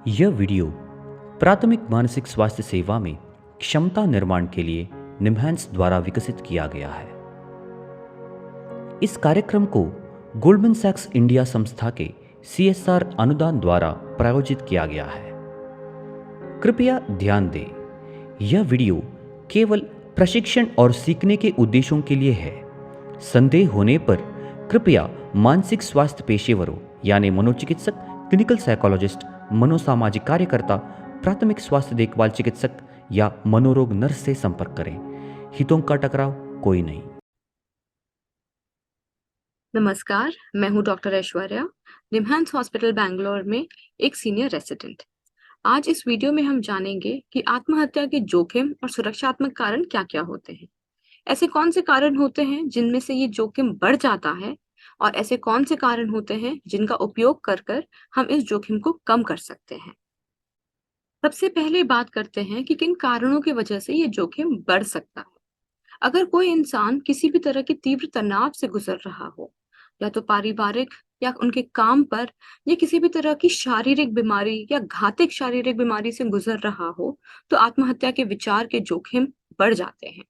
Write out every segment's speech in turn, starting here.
यह वीडियो प्राथमिक मानसिक स्वास्थ्य सेवा में क्षमता निर्माण के लिए निम्हांस द्वारा विकसित किया गया है। इस कार्यक्रम को गोल्डमैन सैक्स इंडिया संस्था के CSR अनुदान द्वारा प्रायोजित किया गया है। कृपया ध्यान दें, यह वीडियो केवल प्रशिक्षण और सीखने के उद्देश्यों के लिए है। संदेह होने पर कृपया मानसिक स्वास्थ्य पेशेवरों यानी मनोचिकित्सक, क्लिनिकल साइकोलॉजिस्ट, मनोसामाजिक कार्यकर्ता, प्राथमिक स्वास्थ्य देखभाल चिकित्सक या मनोरोग नर्स से संपर्क करें। हितों का टकराव कोई नहीं। नमस्कार, मैं हूं डॉक्टर ऐश्वर्या, निम्हांस हॉस्पिटल बैंगलोर में एक सीनियर रेसिडेंट। आज इस वीडियो में हम जानेंगे कि आत्महत्या के जोखिम और सुरक्षात्मक कारण क्या-क्या होते हैं। ऐसे कौन से कारण होते हैं जिनमें से ये जोखिम बढ़ जाता है और ऐसे कौन से कारण होते हैं जिनका उपयोग कर कर हम इस जोखिम को कम कर सकते हैं। सबसे पहले बात करते हैं कि किन कारणों की वजह से ये जोखिम बढ़ सकता है। अगर कोई इंसान किसी भी तरह के तीव्र तनाव से गुजर रहा हो, या तो पारिवारिक या उनके काम पर, या किसी भी तरह की शारीरिक बीमारी या घातक शारीरिक बीमारी से गुजर रहा हो, तो आत्महत्या के विचार के जोखिम बढ़ जाते हैं।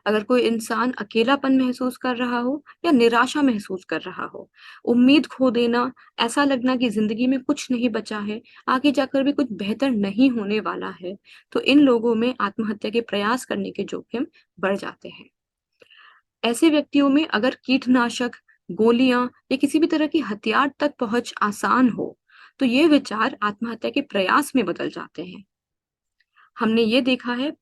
अगर कोई इंसान अकेलापन महसूस कर रहा हो या निराशा महसूस कर रहा हो, उम्मीद खो देना, ऐसा लगना कि जिंदगी में कुछ नहीं बचा है, आगे जाकर भी कुछ बेहतर नहीं होने वाला है, तो इन लोगों में आत्महत्या के प्रयास करने के जोखिम बढ़ जाते हैं। ऐसे व्यक्तियों में अगर कीटनाशक, गोलियां या किसी भी तरह की हथियार तक पहुंच आसान हो, तो ये विचार आत्महत्या के प्रयास में बदल जाते हैं। हमने ये देखा है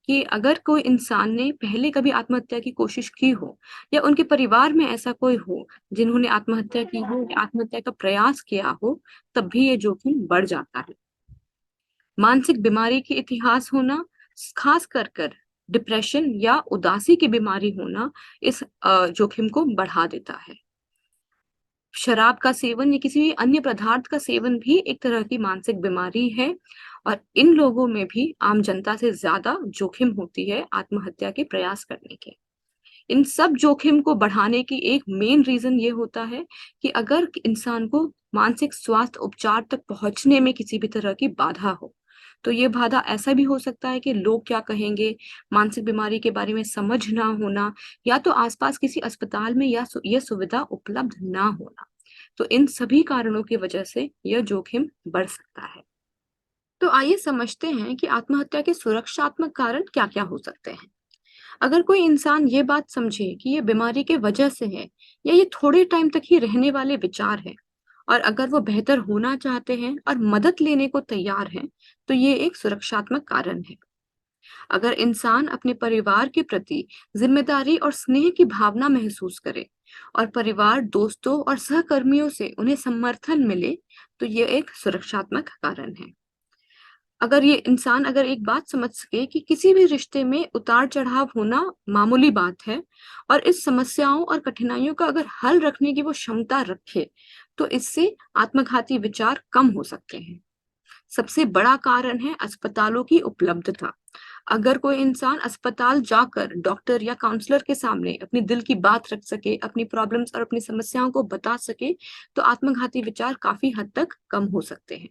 कि अगर कोई इंसान ने पहले कभी आत्महत्या की कोशिश की हो, या उनके परिवार में ऐसा कोई हो जिन्होंने आत्महत्या की हो या आत्महत्या का प्रयास किया हो, तब भी ये जोखिम बढ़ जाता है। मानसिक बीमारी के इतिहास होना, खास कर डिप्रेशन या उदासी की बीमारी होना, इस जोखिम को बढ़ा देता है। शराब का सेवन या किसी भी अन्य पदार्थ का सेवन भी एक तरह की मानसिक बीमारी है, और इन लोगों में भी आम जनता से ज्यादा जोखिम होती है आत्महत्या के प्रयास करने के। इन सब जोखिम को बढ़ाने की एक मेन रीजन ये होता है कि अगर इंसान को मानसिक स्वास्थ्य उपचार तक पहुंचने में किसी भी तरह की बाधा हो, तो ये बाधा ऐसा भी हो सकता है कि लोग क्या कहेंगे, मानसिक बीमारी के बारे में समझ ना होना, या तो आसपास किसी अस्पताल में या यह सुविधा उपलब्ध ना होना। तो इन सभी कारणों की वजह से यह जोखिम बढ़ सकता है। तो आइए समझते हैं कि आत्महत्या के सुरक्षात्मक कारण क्या-क्या हो सकते हैं। अगर कोई इंसान ये बात समझे कि ये बीमारी के वजह से है, या ये थोड़े टाइम तक ही रहने वाले विचार है, और अगर वो बेहतर होना चाहते हैं और मदद लेने को तैयार हैं, तो ये एक सुरक्षात्मक कारण है। अगर इंसान अपने परिवार के प्रति जिम्मेदारी और स्नेह की भावना महसूस करे, और परिवार, दोस्तों और सहकर्मियों से उन्हें समर्थन मिले, तो ये एक सुरक्षात्मक कारण है। अगर ये इंसान अगर एक बात समझ सके कि किसी भी रिश्ते में उतार चढ़ाव होना मामूली बात है, और इस समस्याओं और कठिनाइयों का अगर हल रखने की वो क्षमता रखे, तो इससे आत्मघाती विचार कम हो सकते हैं। सबसे बड़ा कारण है अस्पतालों की उपलब्धता। अगर कोई इंसान अस्पताल जाकर डॉक्टर या काउंसलर के सामने अपनी दिल की बात रख सके, अपनी प्रॉब्लम्स और अपनी समस्याओं को बता सके, तो आत्मघाती विचार काफी हद तक कम हो सकते हैं।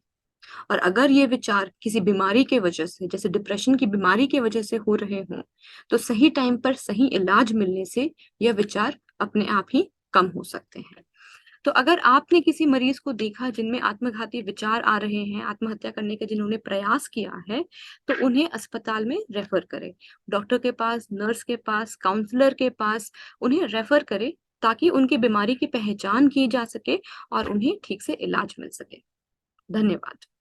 और अगर ये विचार किसी बीमारी के वजह से, जैसे डिप्रेशन की बीमारी की वजह से हो रहे हों, तो सही टाइम पर सही इलाज मिलने से यह विचार अपने आप ही कम हो सकते हैं। तो अगर आपने किसी मरीज को देखा जिनमें आत्मघाती विचार आ रहे हैं, आत्महत्या करने का जिन्होंने प्रयास किया है, तो उन्हें अस्पताल में रेफर करें। डॉक्टर के पास, नर्स के पास, काउंसलर के पास उन्हें रेफर करें, ताकि उनकी बीमारी की पहचान की जा सके और उन्हें ठीक से इलाज मिल सके। धन्यवाद।